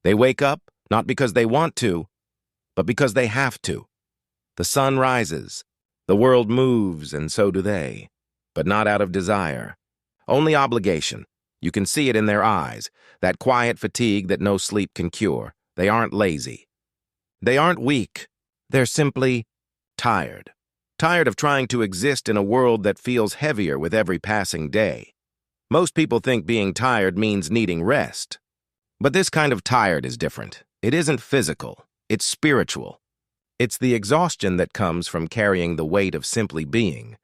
They wake up not because they want to, but because they have to. The sun rises, the world moves, and so do they, but not out of desire. Only obligation. You can see it in their eyes, that quiet fatigue that no sleep can cure. They aren't lazy. They aren't weak. They're simply tired. Tired of trying to exist in a world that feels heavier with every passing day. Most people think being tired means needing rest. But this kind of tired is different. It isn't physical. It's spiritual. It's the exhaustion that comes from carrying the weight of simply being.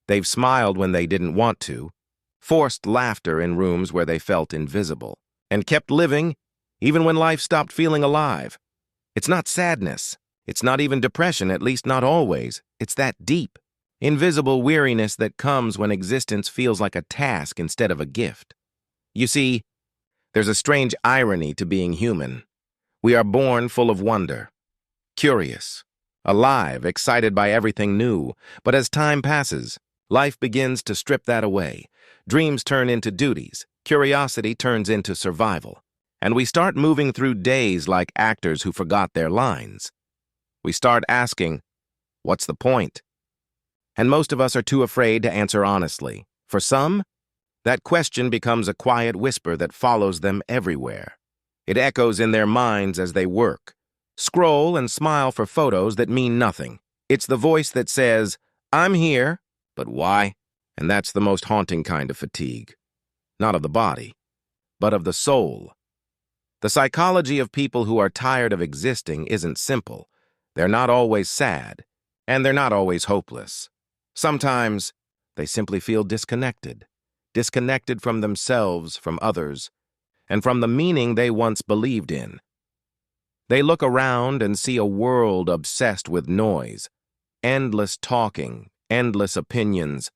They've smiled when they didn't want to, forced laughter in rooms where they felt invisible, and kept living even when life stopped feeling alive. It's not sadness. It's not even depression, at least not always. It's that deep, invisible weariness that comes when existence feels like a task instead of a gift. You see, there's a strange irony to being human. We are born full of wonder, curious, alive, excited by everything new. But as time passes, life begins to strip that away. Dreams turn into duties. Curiosity turns into survival. And we start moving through days like actors who forgot their lines. We start asking, what's the point? And most of us are too afraid to answer honestly. For some, that question becomes a quiet whisper that follows them everywhere. It echoes in their minds as they work, scroll and smile for photos that mean nothing. It's the voice that says, I'm here, but why? And that's the most haunting kind of fatigue. Not of the body, but of the soul. The psychology of people who are tired of existing isn't simple. They're not always sad, and they're not always hopeless. Sometimes they simply feel disconnected from themselves, from others, and from the meaning they once believed in. They look around and see a world obsessed with noise, endless talking, endless opinions,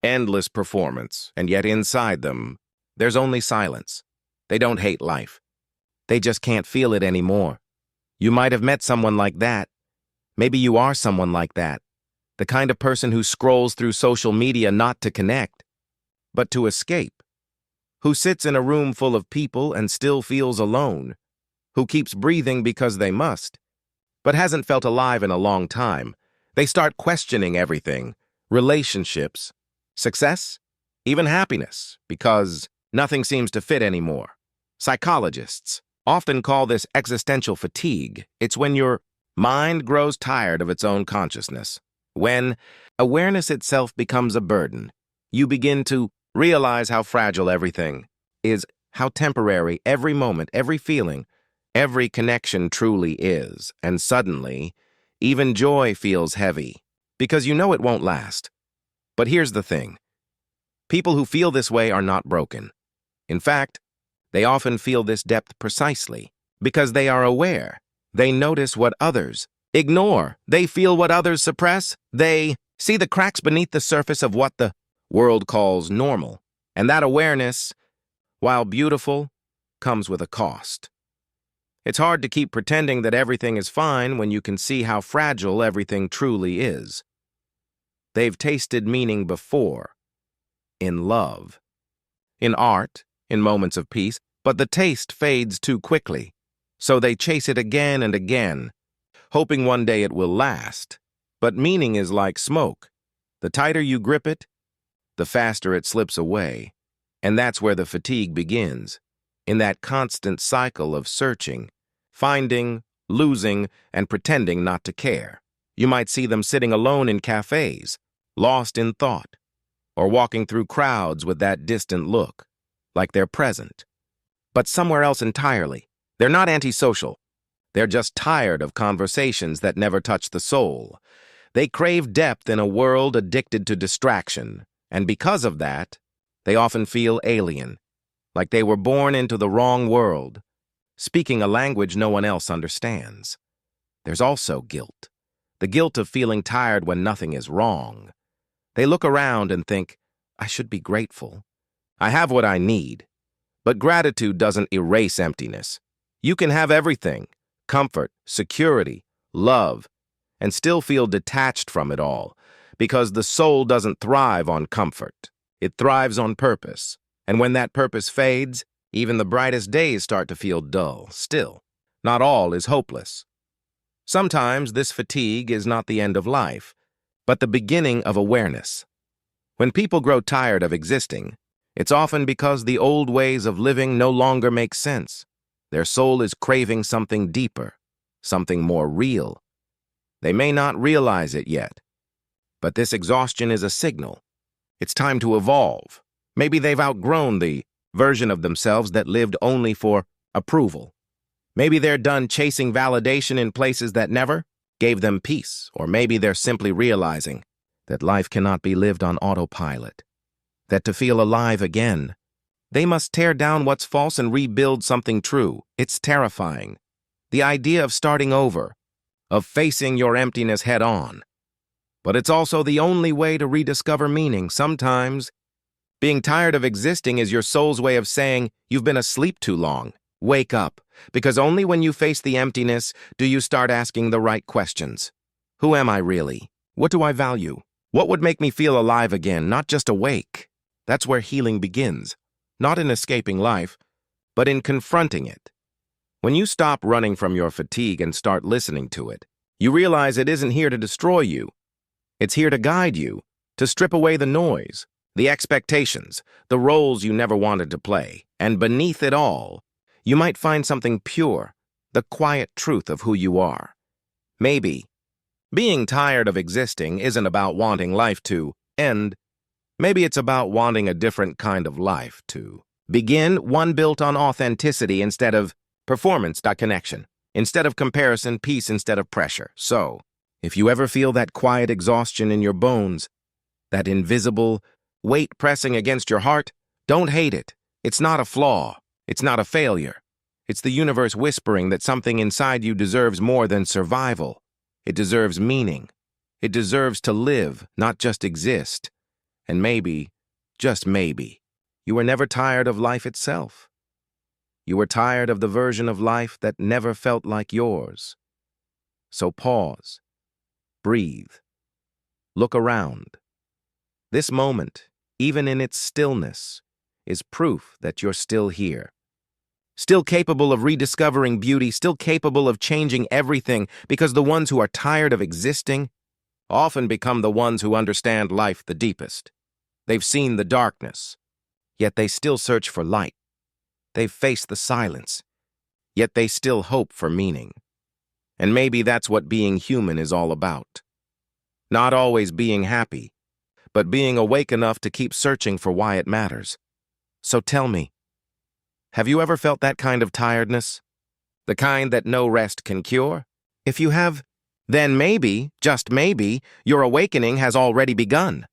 endless performance, and yet inside them, there's only silence. They don't hate life. They just can't feel it anymore. You might have met someone like that. Maybe you are someone like that. The kind of person who scrolls through social media not to connect, but to escape. Who sits in a room full of people and still feels alone. Who keeps breathing because they must, but hasn't felt alive in a long time. They start questioning everything, relationships, success, even happiness, because nothing seems to fit anymore. Psychologists often call this existential fatigue. It's when your mind grows tired of its own consciousness. When awareness itself becomes a burden, you begin to realize how fragile everything is, how temporary every moment, every feeling, every connection truly is. And suddenly, even joy feels heavy, because you know it won't last. But here's the thing. People who feel this way are not broken. In fact, they often feel this depth precisely because they are aware. They notice what others ignore. They feel what others suppress. They see the cracks beneath the surface of what the world calls normal. And that awareness, while beautiful, comes with a cost. It's hard to keep pretending that everything is fine when you can see how fragile everything truly is. They've tasted meaning before, in love, in art, in moments of peace, but the taste fades too quickly. So they chase it again and again, hoping one day it will last. But meaning is like smoke. The tighter you grip it, the faster it slips away. And that's where the fatigue begins, in that constant cycle of searching, finding, losing, and pretending not to care. You might see them sitting alone in cafes, lost in thought, or walking through crowds with that distant look, like they're present, but somewhere else entirely. They're not antisocial. They're just tired of conversations that never touch the soul. They crave depth in a world addicted to distraction, and because of that, they often feel alien, like they were born into the wrong world, speaking a language no one else understands. There's also guilt, the guilt of feeling tired when nothing is wrong. They look around and think, I should be grateful. I have what I need. But gratitude doesn't erase emptiness. You can have everything, comfort, security, love, and still feel detached from it all, because the soul doesn't thrive on comfort. It thrives on purpose. And when that purpose fades, even the brightest days start to feel dull. Still, Not all is hopeless. Sometimes this fatigue is not the end of life, but the beginning of awareness. When people grow tired of existing, it's often because the old ways of living no longer make sense. Their soul is craving something deeper, something more real. They may not realize it yet, but this exhaustion is a signal. It's time to evolve. Maybe they've outgrown the version of themselves that lived only for approval. Maybe they're done chasing validation in places that never gave them peace, or maybe they're simply realizing that life cannot be lived on autopilot, that to feel alive again, they must tear down what's false and rebuild something true. It's terrifying. The idea of starting over, of facing your emptiness head on. But it's also the only way to rediscover meaning. Sometimes, being tired of existing is your soul's way of saying you've been asleep too long. Wake up, because only when you face the emptiness do you start asking the right questions. Who am I really? What do I value? What would make me feel alive again, not just awake? That's where healing begins, not in escaping life, but in confronting it. When you stop running from your fatigue and start listening to it, you realize it isn't here to destroy you. It's here to guide you, to strip away the noise, the expectations, the roles you never wanted to play, and beneath it all, you might find something pure, the quiet truth of who you are. Maybe being tired of existing isn't about wanting life to end. Maybe it's about wanting a different kind of life to begin, one built on authenticity instead of performance. Connection. Instead of comparison, peace instead of pressure. So, if you ever feel that quiet exhaustion in your bones, that invisible weight pressing against your heart, don't hate it. It's not a flaw. It's not a failure. It's the universe whispering that something inside you deserves more than survival. It deserves meaning. It deserves to live, not just exist. And maybe, just maybe, you were never tired of life itself. You were tired of the version of life that never felt like yours. So pause. Breathe. Look around. This moment, even in its stillness, is proof that you're still here. Still capable of rediscovering beauty, still capable of changing everything, because the ones who are tired of existing often become the ones who understand life the deepest. They've seen the darkness, yet they still search for light. They've faced the silence, yet they still hope for meaning. And maybe that's what being human is all about. Not always being happy, but being awake enough to keep searching for why it matters. So tell me, have you ever felt that kind of tiredness? The kind that no rest can cure? If you have, then maybe, just maybe, your awakening has already begun.